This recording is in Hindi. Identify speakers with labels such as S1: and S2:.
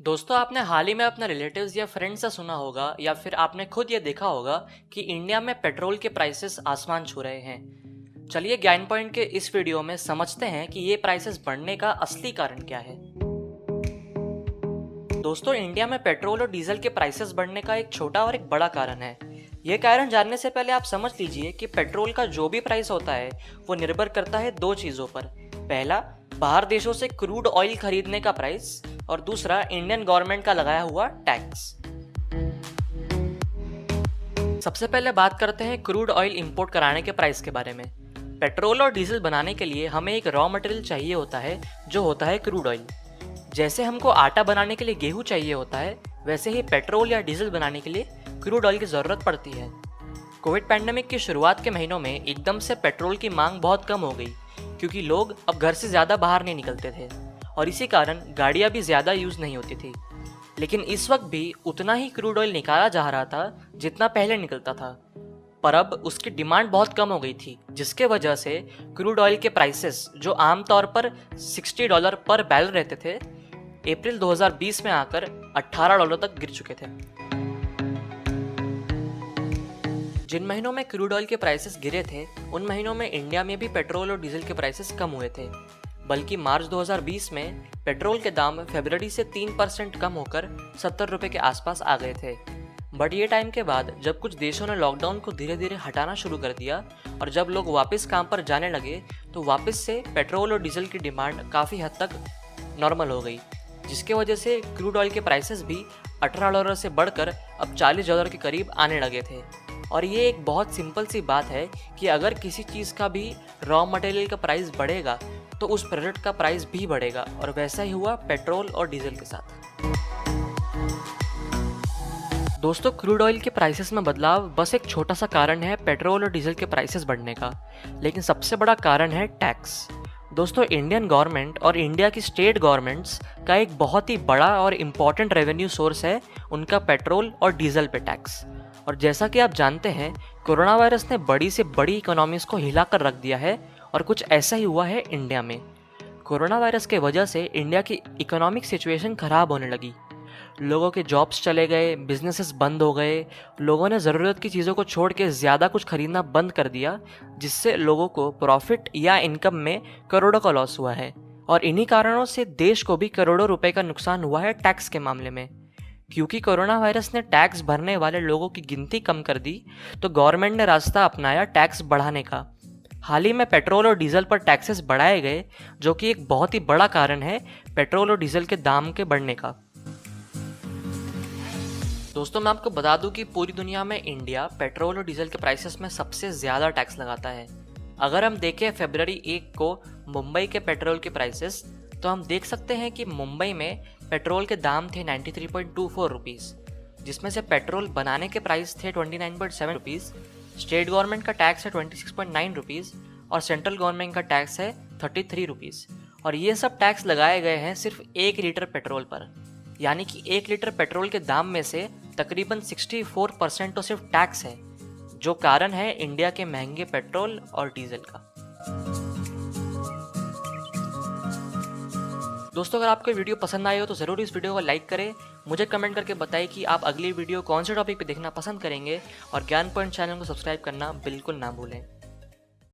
S1: दोस्तों, आपने हाल ही में अपने रिलेटिव्स या फ्रेंड्स से सुना होगा या फिर आपने खुद ये देखा होगा कि इंडिया में पेट्रोल के प्राइसेस आसमान छू रहे हैं। चलिए ज्ञान पॉइंट के इस वीडियो में समझते हैं कि ये प्राइसेस बढ़ने का असली कारण क्या है। दोस्तों, इंडिया में पेट्रोल और डीजल के प्राइसेस बढ़ने का एक छोटा और एक बड़ा कारण है। ये कारण जानने से पहले आप समझ लीजिए कि पेट्रोल का जो भी प्राइस होता है वो निर्भर करता है दो चीज़ों पर। पहला, बाहर देशों से क्रूड ऑयल खरीदने का प्राइस, और दूसरा इंडियन गवर्नमेंट का लगाया हुआ टैक्स। सबसे पहले बात करते हैं क्रूड ऑयल इंपोर्ट कराने के प्राइस के बारे में। पेट्रोल और डीजल बनाने के लिए हमें एक रॉ मटेरियल चाहिए होता है जो होता है क्रूड ऑयल। जैसे हमको आटा बनाने के लिए गेहूं चाहिए होता है, वैसे ही पेट्रोल या डीजल बनाने के लिए क्रूड ऑयल की ज़रूरत पड़ती है। कोविड पैंडेमिक की शुरुआत के महीनों में एकदम से पेट्रोल की मांग बहुत कम हो गई, क्योंकि लोग अब घर से ज़्यादा बाहर नहीं निकलते थे और इसी कारण गाड़ियाँ भी ज़्यादा यूज़ नहीं होती थी। लेकिन इस वक्त भी उतना ही क्रूड ऑयल निकाला जा रहा था जितना पहले निकलता था, पर अब उसकी डिमांड बहुत कम हो गई थी, जिसके वजह से क्रूड ऑयल के प्राइसेस जो आमतौर पर $60 पर बैरल रहते थे, अप्रैल 2020 में आकर $18 तक गिर चुके थे। जिन महीनों में क्रूड ऑयल के प्राइसेस गिरे थे, उन महीनों में इंडिया में भी पेट्रोल और डीजल के प्राइसेस कम हुए थे। बल्कि मार्च 2020 में पेट्रोल के दाम फरवरी से 3% कम होकर ₹70 के आसपास आ गए थे। बट ये टाइम के बाद जब कुछ देशों ने लॉकडाउन को धीरे धीरे हटाना शुरू कर दिया और जब लोग वापस काम पर जाने लगे, तो वापस से पेट्रोल और डीजल की डिमांड काफ़ी हद तक नॉर्मल हो गई, जिसके वजह से क्रूड ऑयल के प्राइसेस भी $18 से बढ़कर अब $40 के करीब आने लगे थे। और ये एक बहुत सिंपल सी बात है कि अगर किसी चीज़ का भी रॉ मटेरियल का प्राइस बढ़ेगा तो उस प्रोडक्ट का प्राइस भी बढ़ेगा, और वैसा ही हुआ पेट्रोल और डीजल के साथ। दोस्तों, क्रूड ऑयल के प्राइसेस में बदलाव बस एक छोटा सा कारण है पेट्रोल और डीजल के प्राइसेस बढ़ने का, लेकिन सबसे बड़ा कारण है टैक्स। दोस्तों, इंडियन गवर्नमेंट और इंडिया की स्टेट गवर्नमेंट्स का एक बहुत ही बड़ा और इम्पॉर्टेंट रेवेन्यू सोर्स है उनका पेट्रोल और डीजल पे टैक्स। और जैसा कि आप जानते हैं, कोरोना वायरस ने बड़ी से बड़ी इकोनॉमीज को हिला कर रख दिया है, और कुछ ऐसा ही हुआ है इंडिया में। कोरोना वायरस के वजह से इंडिया की इकोनॉमिक सिचुएशन खराब होने लगी। लोगों के जॉब्स चले गए, बिजनेसेस बंद हो गए, लोगों ने ज़रूरत की चीज़ों को छोड़ के ज़्यादा कुछ खरीदना बंद कर दिया, जिससे लोगों को प्रॉफिट या इनकम में करोड़ों का लॉस हुआ है। और इन्हीं कारणों से देश को भी करोड़ों रुपए का नुकसान हुआ है टैक्स के मामले में। क्योंकि कोरोना वायरस ने टैक्स भरने वाले लोगों की गिनती कम कर दी, तो गवर्नमेंट ने रास्ता अपनाया टैक्स बढ़ाने का। हाल ही में पेट्रोल और डीजल पर टैक्सेस बढ़ाए गए, जो कि एक बहुत ही बड़ा कारण है पेट्रोल और डीजल के दाम के बढ़ने का। दोस्तों, मैं आपको बता दूं कि पूरी दुनिया में इंडिया पेट्रोल और डीजल के प्राइसेस में सबसे ज़्यादा टैक्स लगाता है। अगर हम देखें फरवरी 1 को मुंबई के पेट्रोल के प्राइसेस, तो हम देख सकते हैं कि मुंबई में पेट्रोल के दाम थे 93.24 रुपीज़, जिसमें से पेट्रोल बनाने के प्राइस थे 29.7 रुपीज़, स्टेट गवर्नमेंट का टैक्स है 26.9 रुपीज़ और सेंट्रल गवर्नमेंट का टैक्स है 33 रुपीज़। और ये सब टैक्स लगाए गए हैं सिर्फ 1 लीटर पेट्रोल पर। यानी कि 1 लीटर पेट्रोल के दाम में से तकरीबन 64% तो सिर्फ टैक्स है, जो कारण है इंडिया के महंगे पेट्रोल और डीजल का। दोस्तों, अगर आपको वीडियो पसंद आई हो तो ज़रूर इस वीडियो को लाइक करें। मुझे कमेंट करके बताएं कि आप अगली वीडियो कौन से टॉपिक पे देखना पसंद करेंगे, और ज्ञान पॉइंट चैनल को सब्सक्राइब करना बिल्कुल ना भूलें।